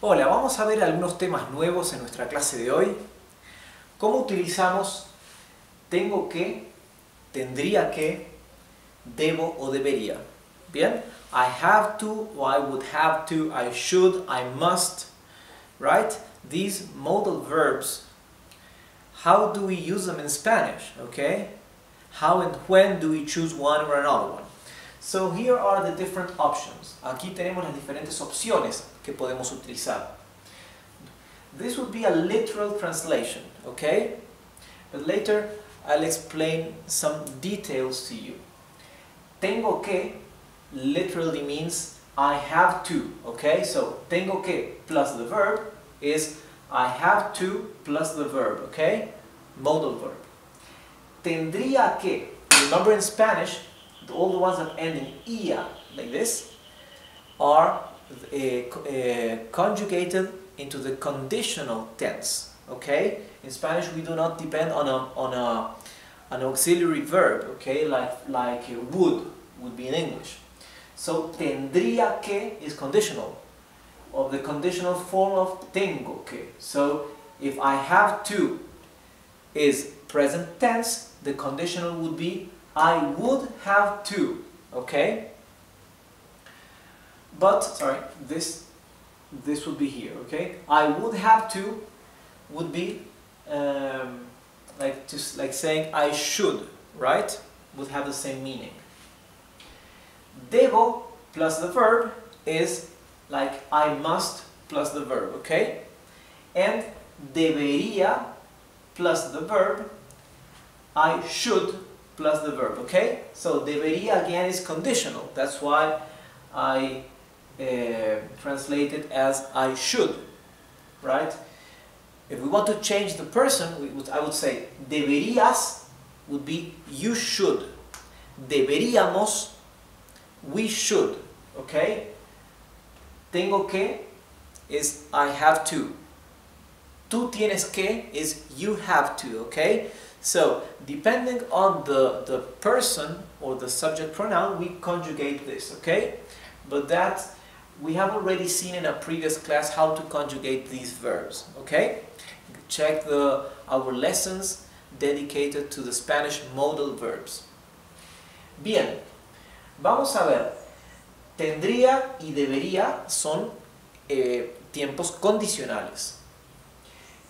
Hola, vamos a ver algunos temas nuevos en nuestra clase de hoy. ¿Cómo utilizamos tengo que, tendría que, debo o debería? Bien, I have to, or I would have to, I should, I must, right? These modal verbs, how do we use them in Spanish, okay? How and when do we choose one or another one? So here are the different options. Aquí tenemos las diferentes opciones que podemos utilizar. This would be a literal translation, okay? But later I'll explain some details to you. Tengo que literally means I have to, okay? So tengo que plus the verb is I have to plus the verb, okay? Modal verb. Tendría que, remember in Spanish, all the ones that end in ia, like this, are conjugated into the conditional tense. Okay? In Spanish, we do not depend on an auxiliary verb. Okay, like would be in English. So tendría que is conditional, of the conditional form of tengo que. So if I have to is present tense, the conditional would be I would have to, okay? But, sorry, this would be here, okay? I would have to would be like saying I should, right? Would have the same meaning. Debo plus the verb is like I must plus the verb, okay? And debería plus the verb, I should plus the verb, okay? So debería again is conditional. That's why I translate it as I should, right? If we want to change the person, I would say deberías would be you should. Deberíamos, we should, okay? Tengo que is I have to. Tú tienes que is you have to, okay? So, depending on the person or the subject pronoun, we conjugate this, okay? But that, we have already seen in a previous class how to conjugate these verbs, okay? Check our lessons dedicated to the Spanish modal verbs. Bien, vamos a ver. Tendría y debería son tiempos condicionales.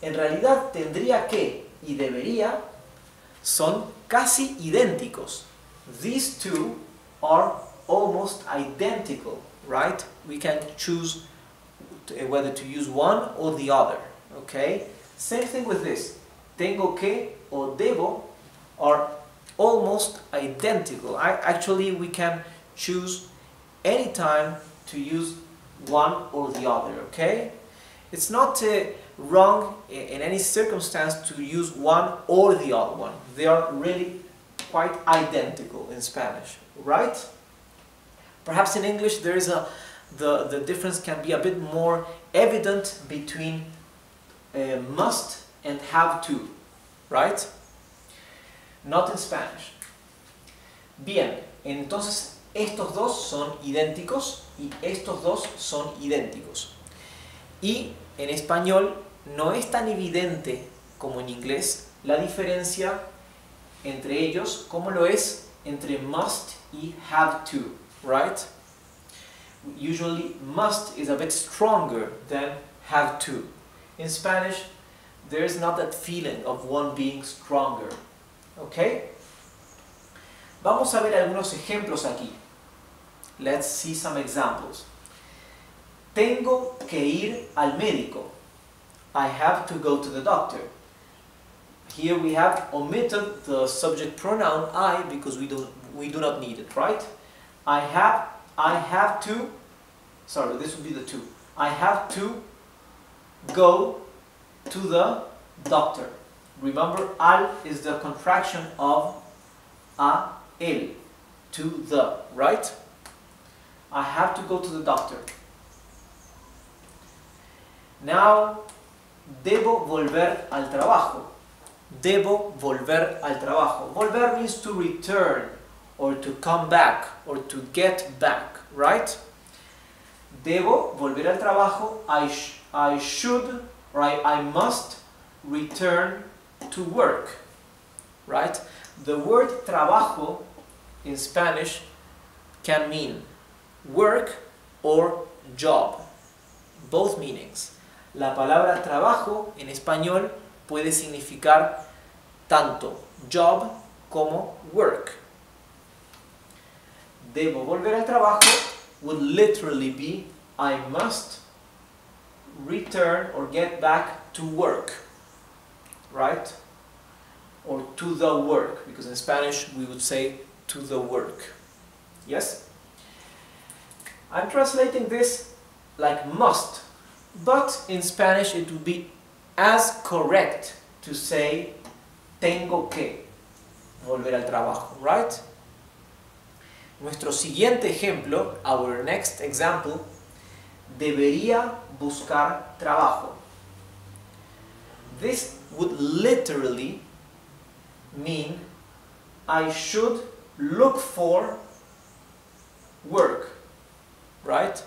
En realidad, tendría que y debería son casi idénticos. These two are almost identical, right? We can choose whether to use one or the other, okay? Same thing with this. Tengo que or debo are almost identical. Actually, we can choose any time to use one or the other, okay? It's not wrong in any circumstance to use one or the other one. They are really quite identical in Spanish, right? Perhaps in English there is the difference can be a bit more evident between must and have to, right? Not in Spanish. Bien, entonces estos dos son idénticos y estos dos son idénticos. Y en español no es tan evidente como en inglés la diferencia entre ellos como lo es entre must y have to, right? Usually must is a bit stronger than have to. In Spanish there is not that feeling of one being stronger, okay? Vamos a ver algunos ejemplos aquí. Let's see some examples. Tengo que ir al médico. I have to go to the doctor. Here we have omitted the subject pronoun I because we do not need it, right? I have to, sorry, this would be the two. I have to go to the doctor. Remember, al is the contraction of a, el, to the, right? I have to go to the doctor. Now, debo volver al trabajo. Debo volver al trabajo. Volver means to return, or to come back, or to get back, right? Debo volver al trabajo. I should, or I must return to work, right? The word trabajo in Spanish can mean work or job, both meanings. La palabra trabajo en español puede significar tanto job como work. Debo volver al trabajo would literally be I must return or get back to work, right? Or to the work, because in Spanish we would say to the work. Yes? I'm translating this like must, but in Spanish it would be as correct to say tengo que volver al trabajo, right? Nuestro siguiente ejemplo, our next example, debería buscar trabajo. This would literally mean I should look for work, right?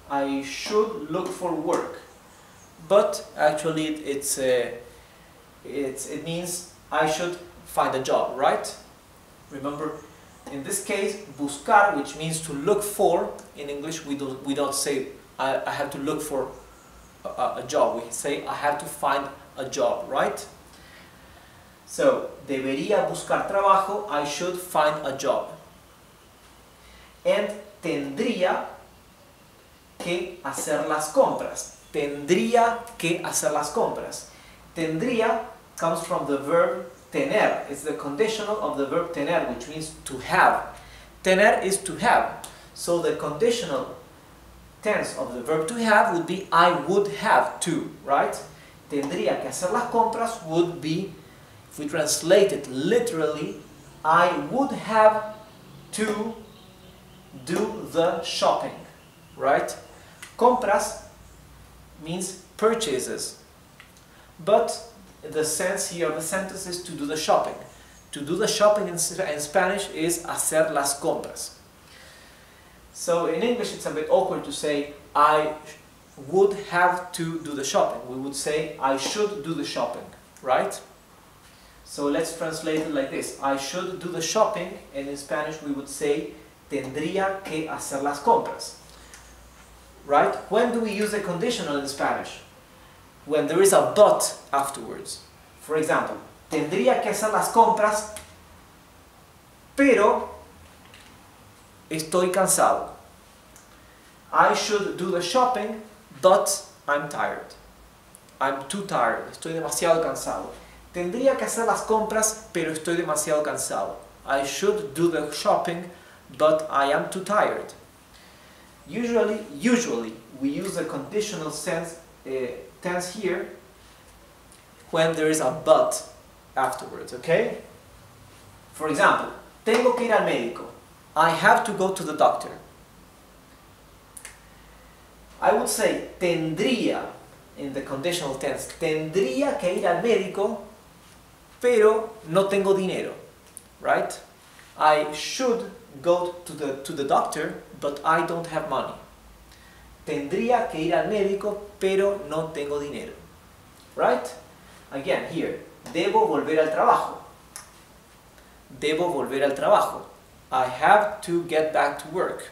I should look for work, but actually it means I should find a job, right? Remember, in this case, buscar, which means to look for, in English we don't say I have to look for a job. We say I have to find a job, right? So, debería buscar trabajo, I should find a job. And tendría que hacer las compras. Tendría que hacer las compras. Tendría comes from the verb tener. It's the conditional of the verb tener, which means to have. Tener is to have. So the conditional tense of the verb to have would be I would have to, right? Tendría que hacer las compras would be, if we translate it literally, I would have to do the shopping, right? Compras means purchases, but the sense here of the sentence is to do the shopping. To do the shopping in Spanish is hacer las compras. So in English it's a bit awkward to say I would have to do the shopping. We would say I should do the shopping, right? So let's translate it like this. I should do the shopping, and in Spanish we would say tendría que hacer las compras. Right? When do we use a conditional in Spanish? When there is a but afterwards. For example, tendría que hacer las compras, pero estoy cansado. I should do the shopping, but I'm tired. I'm too tired. Estoy demasiado cansado. Tendría que hacer las compras, pero estoy demasiado cansado. I should do the shopping, but I am too tired. Usually we use a conditional tense here when there is a but afterwards, okay? For example, tengo que ir al médico. I have to go to the doctor. I would say tendría in the conditional tense. Tendría que ir al médico, pero no tengo dinero, right? I should go to the doctor, but I don't have money. Tendría que ir al médico, pero no tengo dinero. Right? Again, here, debo volver al trabajo. Debo volver al trabajo. I have to get back to work.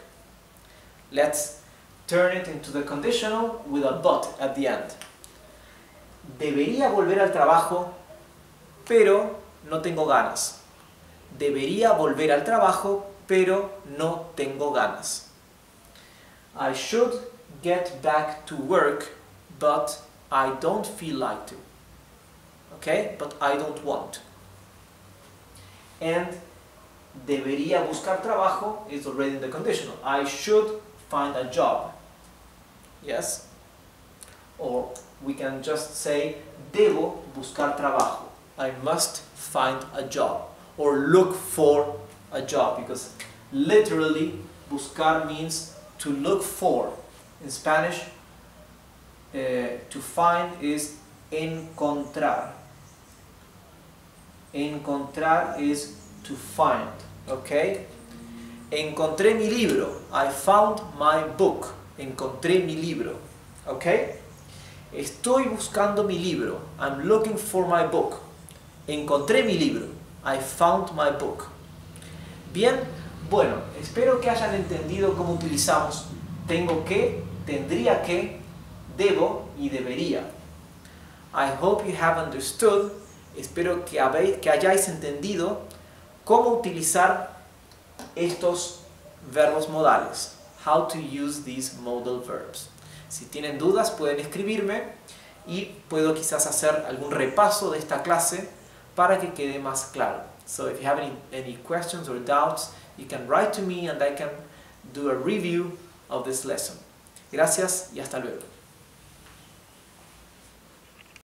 Let's turn it into the conditional with a but at the end. Debería volver al trabajo, pero no tengo ganas. Debería volver al trabajo, pero no tengo ganas. I should get back to work, but I don't feel like to. Okay? But I don't want. And debería buscar trabajo is already in the conditional. I should find a job. Yes? Or we can just say debo buscar trabajo. I must find a job. Or look for a job, because literally buscar means to look for. In Spanish, to find is encontrar. Encontrar is to find, okay? Encontré mi libro. I found my book. Encontré mi libro, okay? Estoy buscando mi libro. I'm looking for my book. Encontré mi libro. I found my book. Bien, bueno, espero que hayan entendido cómo utilizamos tengo que, tendría que, debo y debería. I hope you have understood. Espero que hayáis entendido cómo utilizar estos verbos modales. How to use these modal verbs. Si tienen dudas pueden escribirme y puedo quizás hacer algún repaso de esta clase para que quede más claro. So if you have any questions or doubts, you can write to me and I can do a review of this lesson. Gracias y hasta luego.